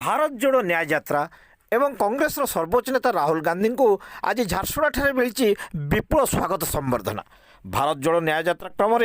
भारत जोड़ो न्याय यात्रा एवं कांग्रेस सर्वोच्च नेता राहुल गांधी को आज झारसुगुड़ा मिली विपुल स्वागत संबर्धना। भारत जोड़ो न्याय यात्रा क्रम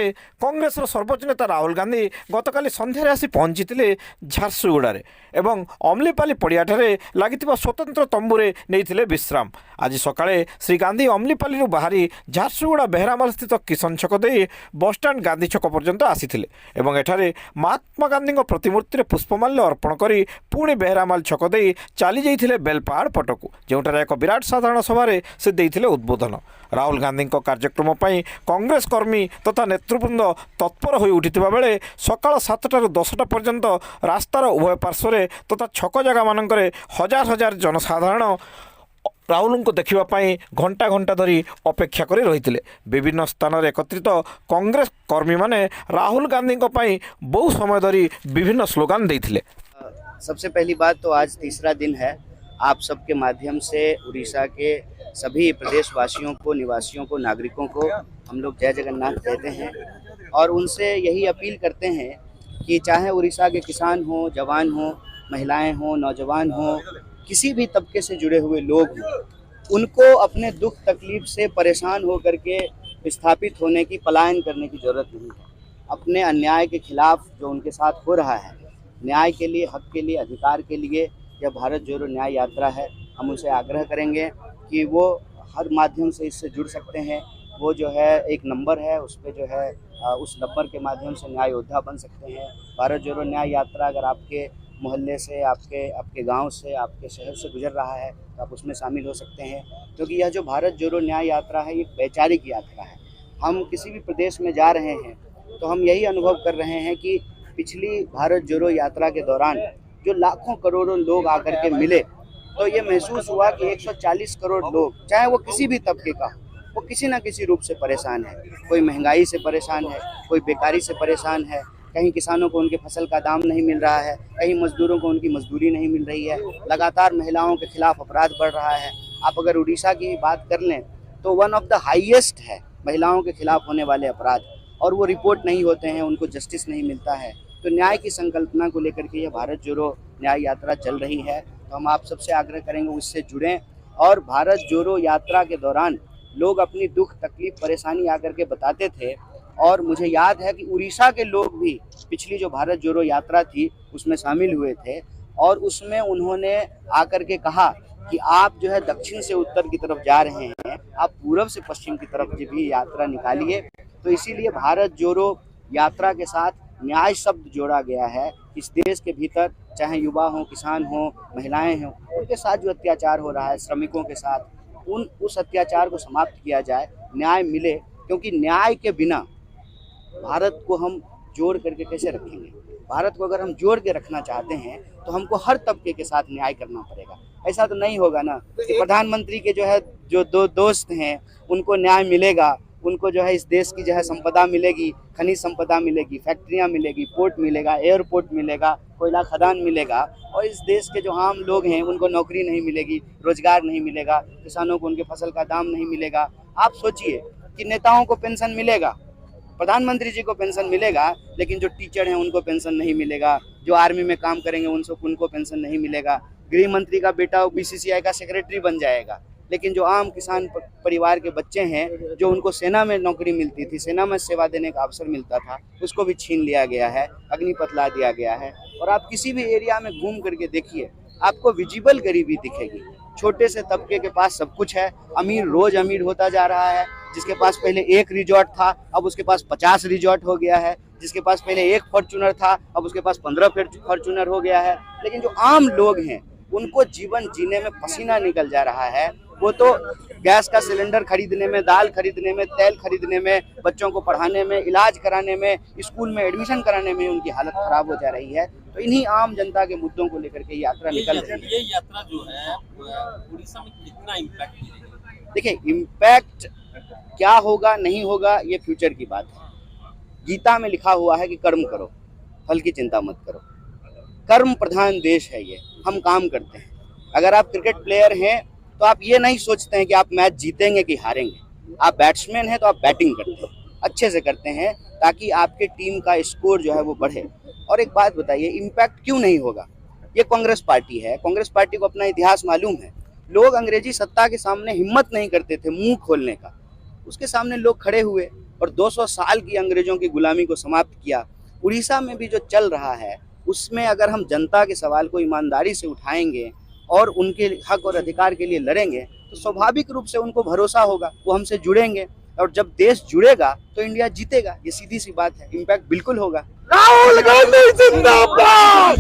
कांग्रेस सर्वोच्च नेता राहुल गांधी गतकाली संध्यारे आसी पहुंची झारसुगुड़ा एवं अमलीपाली पड़ियाठारे लगी स्वतंत्र तंबुरे नहीं विश्राम। आज सकाळे श्री गांधी अमलीपाली बाहरी झारसुगुड़ा बेहरामाल स्थित किशन छक दे बसस्टाण्ड गांधी छक पर्यंत आसीथिले एवं एठारे महात्मा गांधी प्रतिमूर्ति पुष्पमाल्य अर्पण करी पुणी बेहरामाल छक दे चली जाइथिले बेलपहाड़ पटकू, जोठारे एक विराट साधारण सभारे से देइथिले उद्बोधन। राहुल गांधी कार्यक्रम पर कांग्रेस कर्मी तथा नेतृवृंद तत्पर हो उठिथिबा बेले सकाळ 7टाରୁ 10टा पर्यंत रास्तार उभय पार्श्व तथा छक जगह मानकरे हजार हजार जनसाधारण राहुल को देखापी घंटा घंटा धरी अपेक्षा कर रही। विभिन्न स्थान में एकत्रित कांग्रेस कर्मी माने राहुल गांधी बहु समय धरी विभिन्न स्लोगान देते। सबसे पहली बात तो आज तीसरा दिन है। आप सबके माध्यम से उड़ीसा के सभी प्रदेशवासियों को, निवासियों को, नागरिकों को हम लोग जय जगन्नाथ कहते हैं और उनसे यही अपील करते हैं कि चाहे उड़ीसा के किसान हो, जवान हो, महिलाएं हो, नौजवान हो, किसी भी तबके से जुड़े हुए लोग हों, उनको अपने दुख तकलीफ से परेशान हो करके विस्थापित होने की, पलायन करने की ज़रूरत नहीं है। अपने अन्याय के खिलाफ जो उनके साथ हो रहा है, न्याय के लिए, हक के लिए, अधिकार के लिए यह भारत जोड़ो न्याय यात्रा है। हम उनसे आग्रह करेंगे कि वो हर माध्यम से इससे जुड़ सकते हैं। वो जो है एक नंबर है, उस पर जो है उस नंबर के माध्यम से न्याय योद्धा बन सकते हैं। भारत जोड़ो न्याय यात्रा अगर आपके मोहल्ले से, आपके गांव से, आपके शहर से गुजर रहा है तो आप उसमें शामिल हो सकते हैं, क्योंकि यह जो भारत जोड़ो न्याय यात्रा है ये वैचारिक यात्रा है। हम किसी भी प्रदेश में जा रहे हैं तो हम यही अनुभव कर रहे हैं कि पिछली भारत जोड़ो यात्रा के दौरान जो लाखों करोड़ों लोग आकर के मिले तो ये महसूस हुआ कि 140 करोड़ लोग, चाहे वो किसी भी तबके का, वो किसी न किसी रूप से परेशान है। कोई महंगाई से परेशान है, कोई बेकारी से परेशान है, कहीं किसानों को उनके फसल का दाम नहीं मिल रहा है, कहीं मजदूरों को उनकी मजदूरी नहीं मिल रही है, लगातार महिलाओं के खिलाफ अपराध बढ़ रहा है। आप अगर उड़ीसा की बात कर लें तो वन ऑफ द हाईएस्ट है महिलाओं के खिलाफ होने वाले अपराध, और वो रिपोर्ट नहीं होते हैं, उनको जस्टिस नहीं मिलता है। तो न्याय की संकल्पना को लेकर के ये भारत जोड़ो न्याय यात्रा चल रही है। तो हम आप सबसे आग्रह करेंगे उससे जुड़ें। और भारत जोड़ो यात्रा के दौरान लोग अपनी दुख तकलीफ परेशानी आकर के बताते थे, और मुझे याद है कि उड़ीसा के लोग भी पिछली जो भारत जोड़ो यात्रा थी उसमें शामिल हुए थे, और उसमें उन्होंने आकर के कहा कि आप जो है दक्षिण से उत्तर की तरफ जा रहे हैं, आप पूर्व से पश्चिम की तरफ भी यात्रा निकालिए। तो इसीलिए भारत जोड़ो यात्रा के साथ न्याय शब्द जोड़ा गया है। इस देश के भीतर चाहे युवा हो, किसान हो, महिलाएं हों, उनके साथ जो अत्याचार हो रहा है, श्रमिकों के साथ, उस अत्याचार को समाप्त किया जाए, न्याय मिले। क्योंकि न्याय के बिना भारत को हम जोड़ करके कैसे रखेंगे? भारत को अगर हम जोड़ के रखना चाहते हैं तो हमको हर तबके के साथ न्याय करना पड़ेगा। ऐसा तो नहीं होगा ना कि प्रधानमंत्री के जो है जो दो दोस्त हैं उनको न्याय मिलेगा, उनको जो है इस देश की जो है संपदा मिलेगी, खनिज संपदा मिलेगी, फैक्ट्रियां मिलेगी, पोर्ट मिलेगा, एयरपोर्ट मिलेगा, कोयला खदान मिलेगा, और इस देश के जो आम लोग हैं उनको नौकरी नहीं मिलेगी, रोजगार नहीं मिलेगा, किसानों को उनके फसल का दाम नहीं मिलेगा। आप सोचिए कि नेताओं को पेंशन मिलेगा, प्रधानमंत्री जी को पेंशन मिलेगा, लेकिन जो टीचर हैं उनको पेंशन नहीं मिलेगा, जो आर्मी में काम करेंगे उनको पेंशन नहीं मिलेगा, गृह मंत्री का बेटा बीसीसीआई का सेक्रेटरी बन जाएगा, लेकिन जो आम किसान परिवार के बच्चे हैं, जो उनको सेना में नौकरी मिलती थी, सेना में सेवा देने का अवसर मिलता था, उसको भी छीन लिया गया है, अग्निपथ ला दिया गया है। और आप किसी भी एरिया में घूम करके देखिए, आपको विजिबल गरीबी दिखेगी। छोटे से तबके के पास सब कुछ है, अमीर रोज अमीर होता जा रहा है। जिसके पास पहले एक रिजॉर्ट था अब उसके पास 50 रिजॉर्ट हो गया है, जिसके पास पहले एक फॉर्च्यूनर था अब उसके पास 15 फॉर्च्यूनर हो गया है। लेकिन जो आम लोग हैं उनको जीवन जीने में पसीना निकल जा रहा है। वो तो गैस का सिलेंडर खरीदने में, दाल खरीदने में, तेल खरीदने में, बच्चों को पढ़ाने में, इलाज कराने में, स्कूल में एडमिशन कराने में उनकी हालत खराब हो जा रही है। तो इन्हीं आम जनता के मुद्दों को लेकर के यात्रा निकल रही है। ये यात्रा जो है उड़ीसा में कितना इम्पैक्ट करेगी? देखिए, इम्पैक्ट क्या होगा नहीं होगा ये फ्यूचर की बात है। गीता में लिखा हुआ है कि कर्म करो, फल की चिंता मत करो। कर्म प्रधान देश है ये, हम काम करते हैं। अगर आप क्रिकेट प्लेयर हैं तो आप ये नहीं सोचते हैं कि आप मैच जीतेंगे कि हारेंगे। आप बैट्समैन हैं तो आप बैटिंग करते हैं, अच्छे से करते हैं, ताकि आपके टीम का स्कोर जो है वो बढ़े। और एक बात बताइए, इम्पैक्ट क्यों नहीं होगा? ये कांग्रेस पार्टी है। कांग्रेस पार्टी को अपना इतिहास मालूम है। लोग अंग्रेजी सत्ता के सामने हिम्मत नहीं करते थे मुंह खोलने का, उसके सामने लोग खड़े हुए और 200 साल की अंग्रेजों की गुलामी को समाप्त किया। उड़ीसा में भी जो चल रहा है उसमें अगर हम जनता के सवाल को ईमानदारी से उठाएंगे और उनके हक और अधिकार के लिए लड़ेंगे तो स्वाभाविक रूप से उनको भरोसा होगा, वो हमसे जुड़ेंगे, और जब देश जुड़ेगा तो इंडिया जीतेगा। ये सीधी सी बात है, इम्पैक्ट बिल्कुल होगा। राहुल गांधी जिंदाबाद,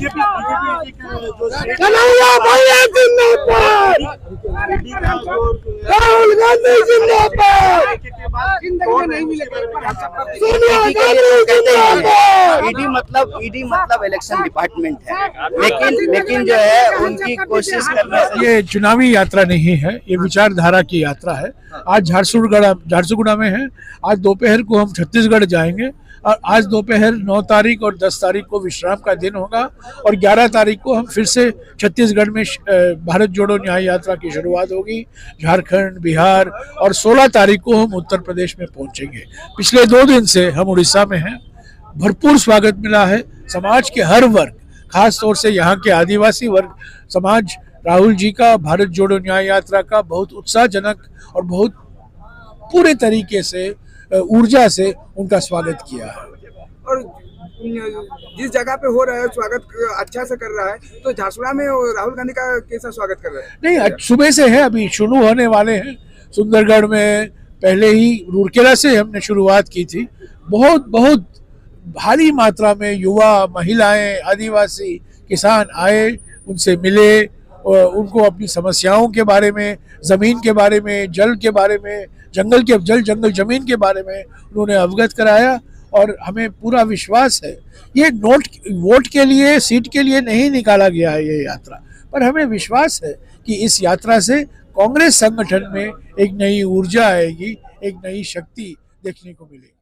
कन्हैया भैया जिंदाबाद, राहुल गांधी जिंदाबाद, सोनिया गांधी जिंदाबाद। ईडी मतलब इलेक्शन डिपार्टमेंट है, लेकिन जो है उनकी कोशिश करने से ये चुनावी यात्रा नहीं है, ये विचारधारा की यात्रा है। आज झारसुगुड़ा में है। आज दोपहर को हम छत्तीसगढ़ जाएंगे और आज दोपहर 9 तारीख और 10 तारीख को विश्राम का दिन होगा और 11 तारीख को हम फिर से छत्तीसगढ़ में भारत जोड़ो न्याय यात्रा की शुरुआत होगी। झारखंड, बिहार और 16 तारीख को हम उत्तर प्रदेश में पहुंचेंगे। पिछले 2 दिन से हम उड़ीसा में हैं। भरपूर स्वागत मिला है। समाज के हर वर्ग, खास तौर से यहाँ के आदिवासी वर्ग समाज राहुल जी का भारत जोड़ो न्याय यात्रा का बहुत उत्साहजनक और बहुत पूरे तरीके से ऊर्जा से उनका स्वागत किया है। और जिस जगह पे हो रहा है स्वागत अच्छा से कर रहा है, तो झारसुगुड़ा में राहुल गांधी का कैसा स्वागत कर रहे हैं? नहीं, सुबह से है, अभी शुरू होने वाले हैं। सुंदरगढ़ में पहले ही रूरकेला से हमने शुरुआत की थी। बहुत भारी मात्रा में युवा, महिलाएं, आदिवासी किसान आए, उनसे मिले, उनको अपनी समस्याओं के बारे में, ज़मीन के बारे में, जल के बारे में, जंगल ज़मीन के बारे में उन्होंने अवगत कराया। और हमें पूरा विश्वास है ये वोट के लिए, सीट के लिए नहीं निकाला गया है ये यात्रा, पर हमें विश्वास है कि इस यात्रा से कांग्रेस संगठन में एक नई ऊर्जा आएगी, एक नई शक्ति देखने को मिलेगी।